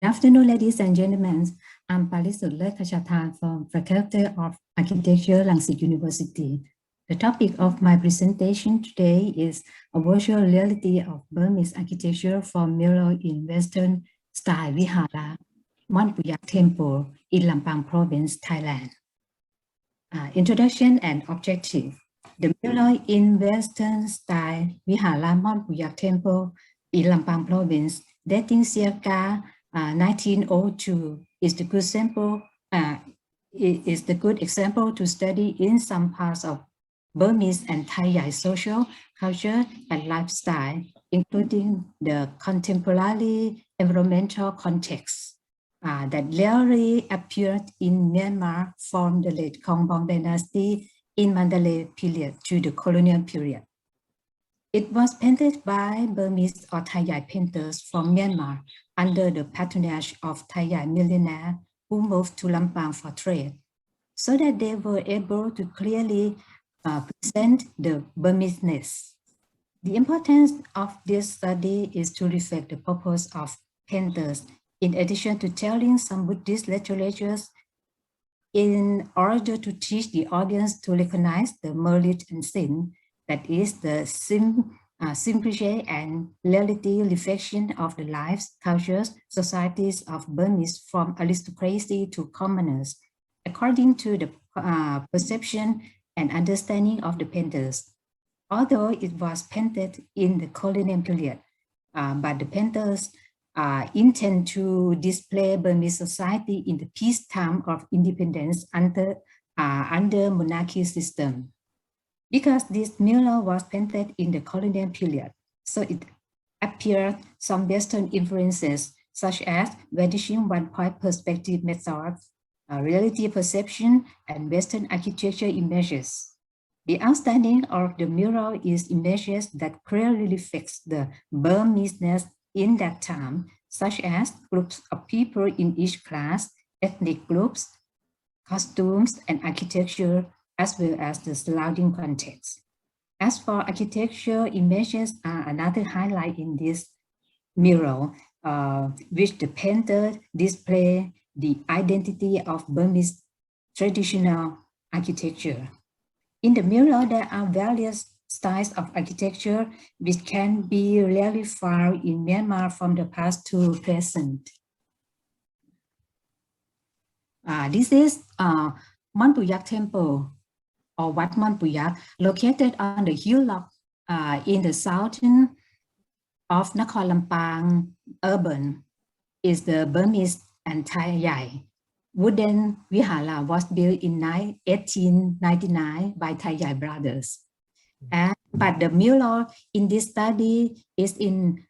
Good afternoon, ladies and gentlemen. I'm Parisut Lerdkachatarn from Faculty of Architecture, Langsit University. The topic of my presentation today is a virtual reality of Burmese architecture from Mural in Western style Vihara, Monpuyak Temple in Lampang Province, Thailand. Introduction and objective. The Mural in Western style Vihara, Monpuyak Temple in Lampang Province, dating circa 1902 is the good sample. Is the good example to study in some parts of Burmese and Thai social culture and lifestyle, including the contemporary environmental context that rarely appeared in Myanmar from the late Kongbong dynasty in Mandalay period to the colonial period. It was painted by Burmese or Thai painters from Myanmar under the patronage of Thai millionaires who moved to Lampang for trade, so that they were able to clearly present the Burmese-ness. The importance of this study is to reflect the purpose of painters, in addition to telling some Buddhist literatures, in order to teach the audience to recognize the merit and sin, that is the simplicity and reality reflection of the lives, cultures, societies of Burmese from aristocracy to commoners, according to the perception and understanding of the painters. Although it was painted in the colonial period, but the painters intend to display Burmese society in the peacetime of independence under monarchy system. Because this mural was painted in the colonial period, so it appeared some Western influences such as vanishing one-point perspective methods, reality perception, and Western architecture images. The outstanding of the mural is images that clearly reflects the Burmese-ness in that time, such as groups of people in each class, ethnic groups, costumes, and architecture, as well as the surrounding context. As for architecture, images are another highlight in this mural, which the painter display the identity of Burmese traditional architecture. In the mural, there are various styles of architecture which can be rarely found in Myanmar from the past to present. This is Monpuyak Temple, or Wat Monpuyak, located on the hillock in the southern of Nakhon Lampang urban, is the Burmese and Thai. Wooden Vihara was built in 1899 by Thai brothers. But the mural in this study is in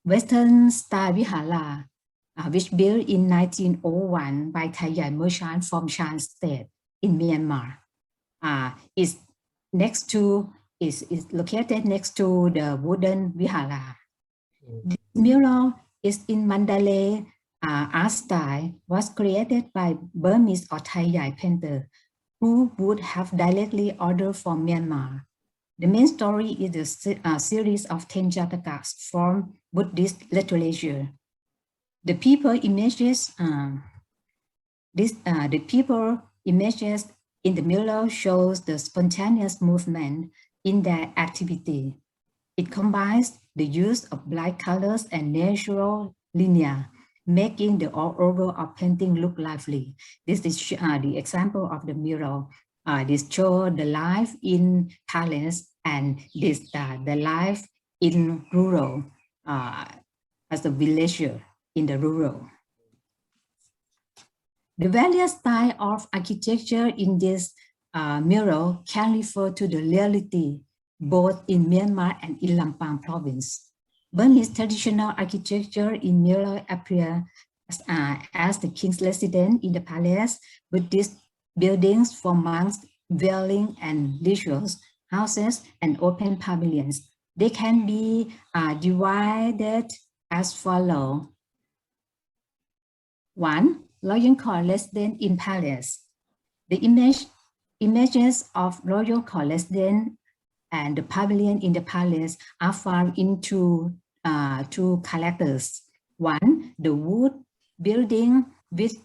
Western style Vihara, which built in 1901 by Thai merchant from Shan State in Myanmar. Is located next to the wooden Vihara. This mural is in Mandalay art style, was created by Burmese or Thai painter who would have directly ordered from Myanmar. The main story is a series of 10 jatakas from Buddhist literature. The people images, in the mural shows the spontaneous movement in their activity. It combines the use of bright colors and natural linear, making the all-over of painting look lively. This is the example of the mural. This shows the life in palace and this the life in rural, as a villager in the rural. The various style of architecture in this mural can refer to the reality both in Myanmar and in Lampang province. Burmese traditional architecture in mural appear as the king's residence in the palace, with these buildings for monks, dwelling and rituals, houses, and open pavilions. They can be divided as follows. 1. Royal court residence in palace. The images of royal court residence and the pavilion in the palace are found into two characters. One, the wood building with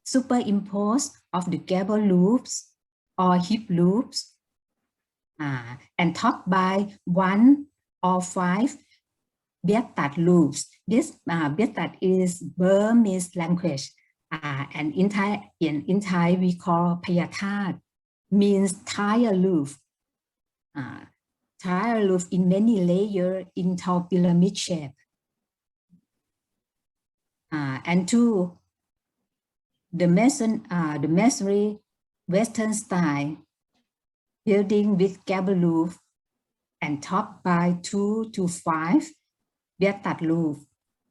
superimposed of the gable loops or hip loops, and topped by 1 or 5 Bietat loops. This Bietat is Burmese language, and in Thai we call Payatat, means tire loop. Tire loop in many layers in tall pyramid shape. And two, the masonry Western style building with gable roof and topped by 2 to 5 Bietat roof.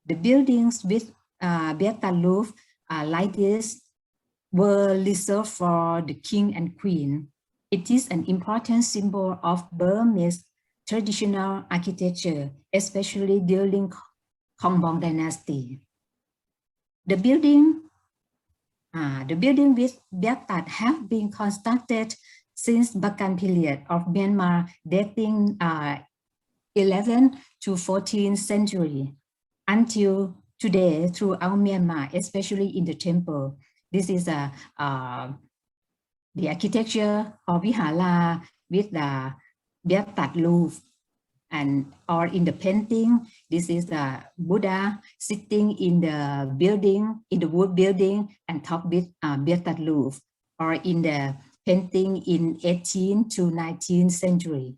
The buildings with Bietat roof like this were reserved for the king and queen. It is an important symbol of Burmese traditional architecture, especially during Kongbong dynasty. The building with Bietat have been constructed since Bakan period of Myanmar, dating 11th to 14th century until today throughout Myanmar, especially in the temple. This is the architecture of Vihara with the Bietat roof. And or in the painting, this is the Buddha sitting in the building, in the wood building, and topped with Bietat roof. Or in the painting in 18th to 19th century.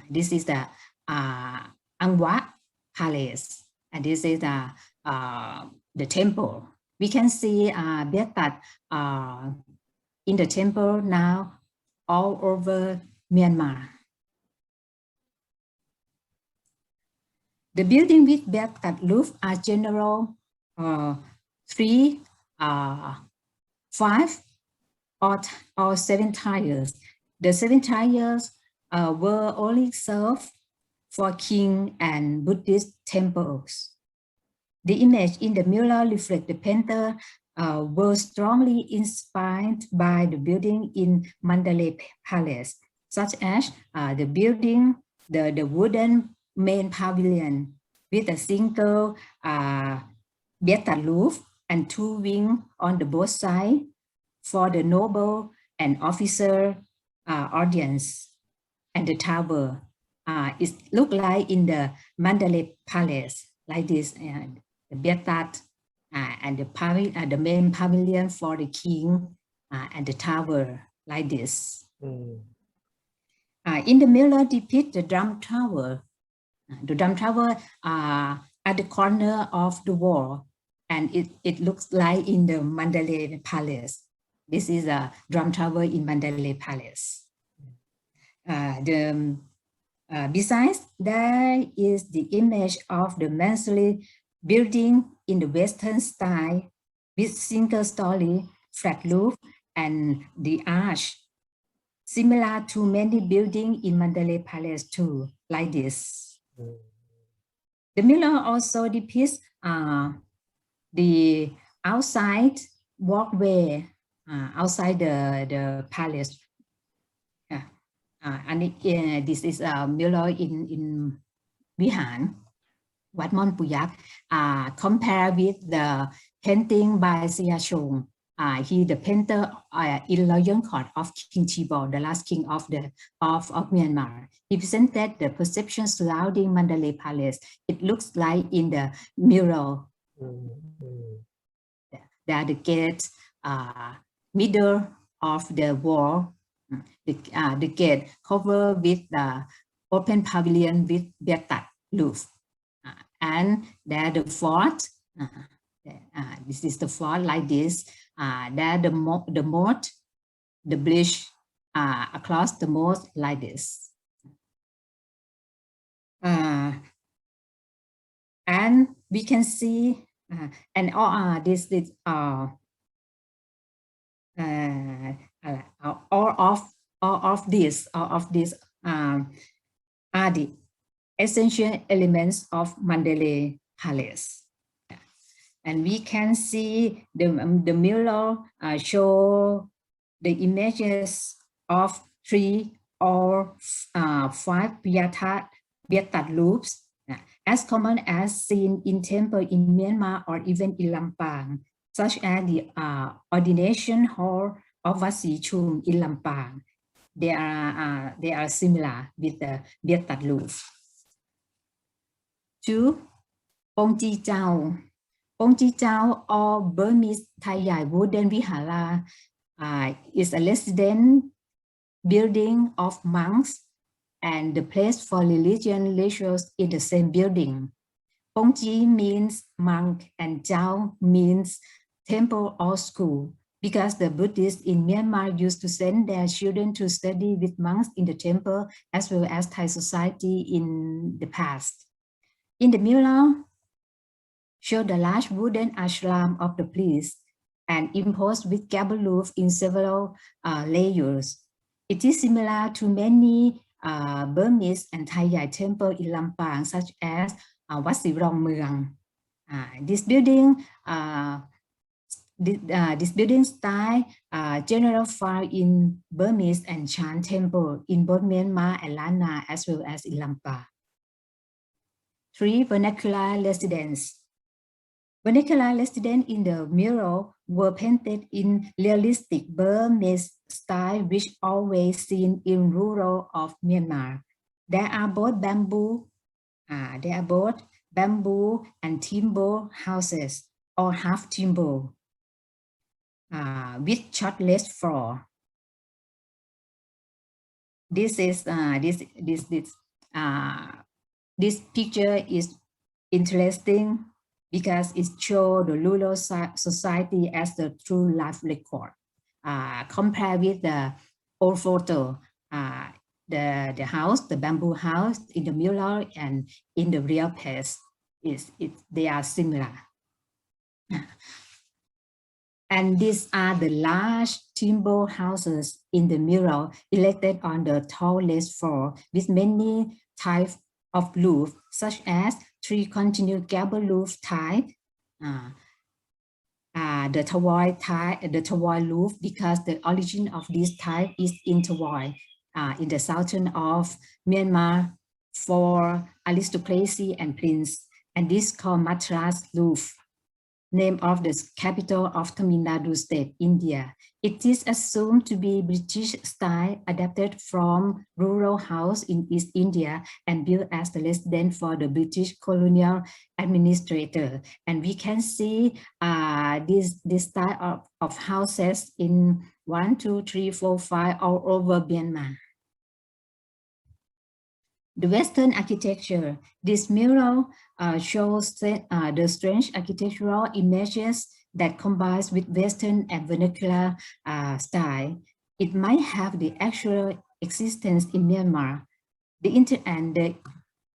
This is the Angwa Palace, and this is the temple. We can see Bietat in the temple now all over Myanmar. The building with Bietat roof are general 3, 5, or 7 tiers. The 7 tiers were only served for king and Buddhist temples. The image in the mural reflects the painter were strongly inspired by the building in Mandalay Palace, such as the building, the wooden main pavilion with a single Bietat roof and 2 wings on the both sides for the noble and officer audience, and the tower. It looked like in the Mandalay Palace, like this, the Bietat and the main pavilion for the king and the tower, like this. In the mirror depict the drum tower. The drum tower at the corner of the wall, and it looks like in the Mandalay Palace. This is a drum tower in Mandalay Palace. Besides, there is the image of the masonry building in the Western style with single story, flat roof, and the arch, similar to many buildings in Mandalay Palace too, like this. The mirror also depicts the outside walkway outside the palace. And this is a mural in Vihara, Wat Mon Puyak, compared with the painting by Siachong. He the painter in Lion Court of King Thibaw, the last king of Myanmar. He presented the perception surrounding Mandalay Palace. It looks like in the mural. There the gate, middle of the wall, the gate covered with the open pavilion with Bietat roof, and there the fort. This is the fort like this. There the moat, the bridge across the moat like this. And we can see, and all this all of these are the essential elements of Mandalay Palace. And we can see the mural show the images of 3 or 5 Bietat loops as common as seen in temple in Myanmar or even in Lampang, such as the ordination hall of Wat Si Chum in Lampang. They are similar with the Viet Tat Loof. 2. Pong Chi Chao. Pong Chi Chao or Burmese Thai Yai wooden Vihara is a resident building of monks and the place for religion rituals in the same building. Pong Chi means monk and Chao means temple or school, because the Buddhists in Myanmar used to send their children to study with monks in the temple as well as Thai society in the past. In the mural, show the large wooden ashram of the priest and imposed with gable roof in several layers. It is similar to many Burmese and Thai Yai temples in Lampang, such as Wat Si Rong Mural. This building style general found in Burmese and Chan temple in both Myanmar and Lana as well as in Lampang. 3. Vernacular residence. Vernacular residents in the mural were painted in realistic Burmese style, which always seen in rural of Myanmar. There are both bamboo and timber houses or half timber with chotless floor. This picture is interesting because it shows the rural society as the true life record. Compared with the old photo, the house, the bamboo house in the mural and in the real place, they are similar. And these are the large timber houses in the mural erected on the tallest floor with many types of roof, such as 3 continuous gable roof type, the Tawai roof, because the origin of this type is in Tawai, in the southern of Myanmar for aristocracy and prince, and this called Madras roof, name of the capital of Tamil Nadu state, India. It is assumed to be British style, adapted from rural house in East India and built as the residence for the British colonial administrator. And we can see this style of houses in 1, 2, 3, 4, 5 all over Myanmar. The Western architecture. This mural shows the strange architectural images that combines with Western and vernacular style. It might have the actual existence in Myanmar.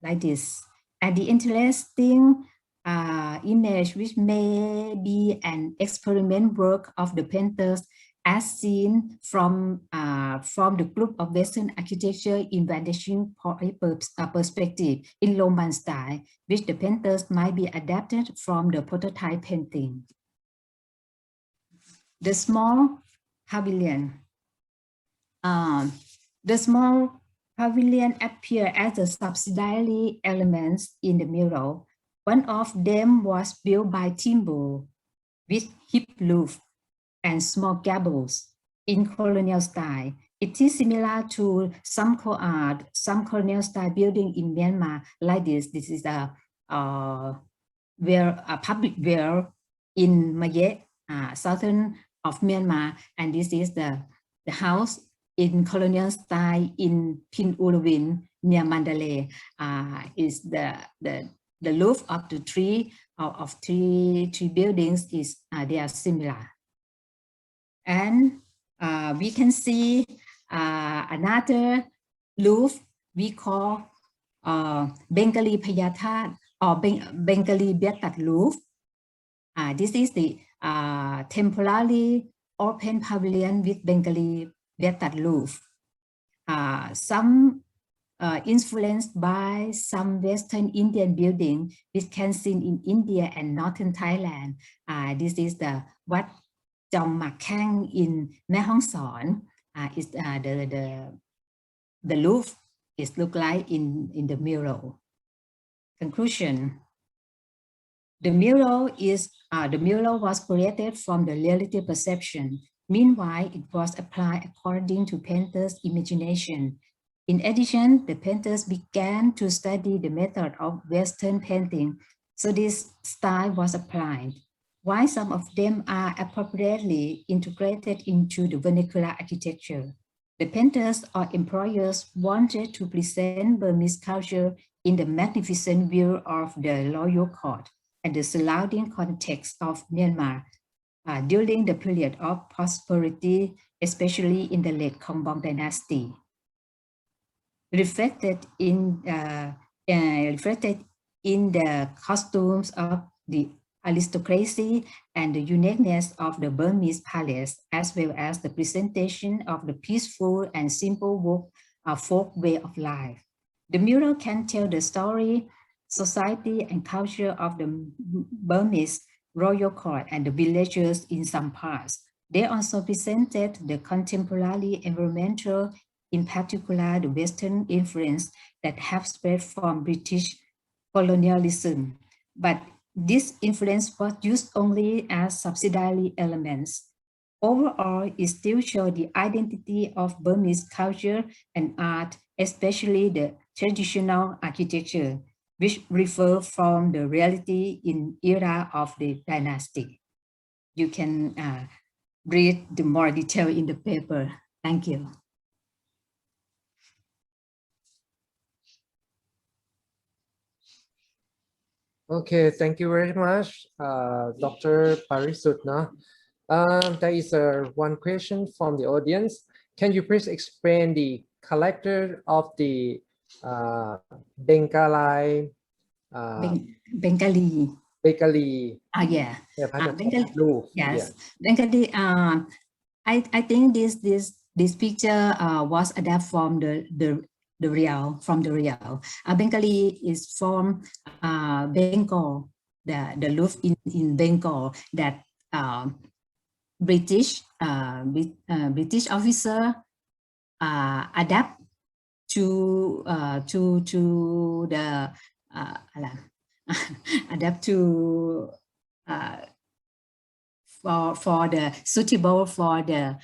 Like this. And the interesting image, which may be an experiment work of the painters, as seen from the group of Western architecture in vanishing perspective in Roman style, which the painters might be adapted from the prototype painting. The small pavilion. The small pavilion appear as the subsidiary elements in the mural. One of them was built by timber with hip roof and small gables in colonial style. It is similar to some colonial style building in Myanmar like this. This is a public well in Mayet, southern of Myanmar, and this is the house in colonial style in Pin Urawin near Mandalay. Is the roof of the three buildings is they are similar. And we can see another roof we call Bengali Payathat or Bengali Viet Tat roof. This is the temporarily open pavilion with Bengali Viet Tat roof. Some influenced by some Western Indian building which can be seen in India and northern Thailand. This is the Wat Chong Mak Khang in Mae Hong Son. Is the roof is look like in the mural. Conclusion. The mural was created from the reality perception. Meanwhile, it was applied according to painters' imagination. In addition, the painters began to study the method of Western painting, so this style was applied. While some of them are appropriately integrated into the vernacular architecture, the painters or employers wanted to present Burmese culture in the magnificent view of the royal court and the surrounding context of Myanmar during the period of prosperity, especially in the late Kongbong dynasty. Reflected in the costumes of the aristocracy and the uniqueness of the Burmese palace, as well as the presentation of the peaceful and simple folk way of life. The mural can tell the story, society, and culture of the Burmese royal court and the villagers in some parts. They also presented the contemporary environmental, in particular the Western influence that have spread from British colonialism. But this influence was used only as subsidiary elements. Overall, it still shows the identity of Burmese culture and art, especially the traditional architecture, which refer from the reality in era of the dynasty. You can read the more detail in the paper. Thank you. Okay, thank you very much, Dr. Parisut. There is one question from the audience. Can you please explain the character of the Bengali? Bengali. Bengali. Yeah. Bengali. Yes. Bengali. I think this picture was adapted from the real, Bengali is from Bengal, the roof in Bengal that British officer adapt to the adapt to for the suitable for the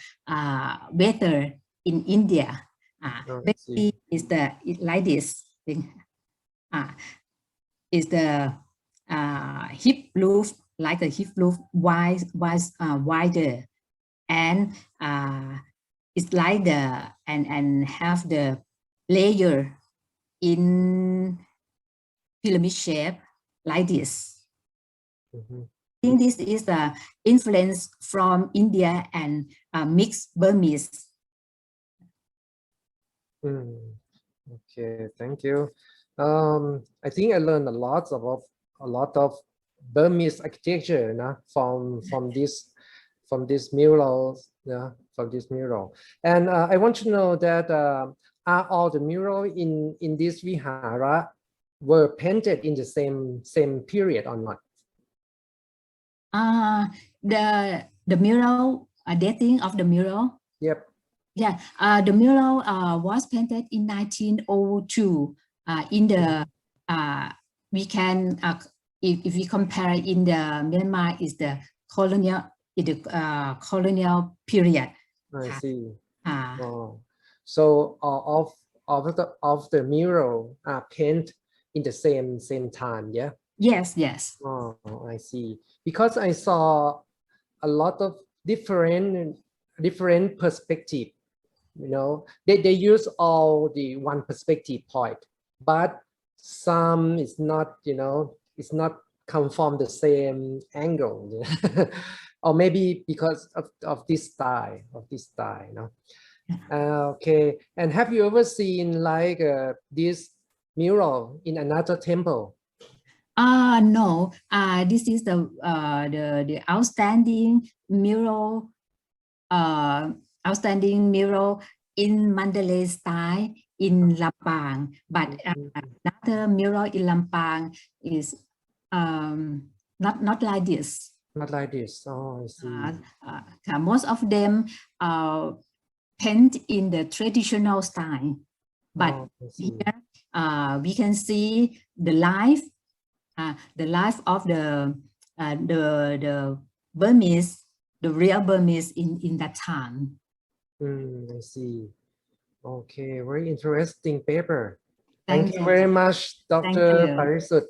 weather in India. Basically, is like this thing. Is the hip roof, like a hip roof, wider, and it's like the and have the layer in pyramid shape like this. I think this is the influence from India and mixed Burmese. Okay, thank you. I think I learned a lot of Burmese architecture from this mural, from this mural. And I want to know that are all the mural in this Vihara were painted in the same period or not? The mural, dating of the mural. Yep. Yeah, the mural was painted in 1902. In the we can if we compare in the Myanmar is the colonial colonial period. I see. So of the mural are painted in the same time, yeah. Yes, yes. Oh, I see. Because I saw a lot of different perspective. You know, they use all the one perspective point, but some is not, you know, it's not come from the same angle, or maybe because of this style, you know. Okay, and have you ever seen like this mural in another temple? No. This is the outstanding mural. Outstanding mural in Mandalay style in Lampang, but another mural in Lampang is not like this. Not like this. Oh, I see. Most of them paint in the traditional style. But Oh, I see. here we can see the life of the Burmese, the real Burmese in that time. I see. Okay, very interesting paper. Thank Thank you you. very much, Thank Dr. you. Parisut.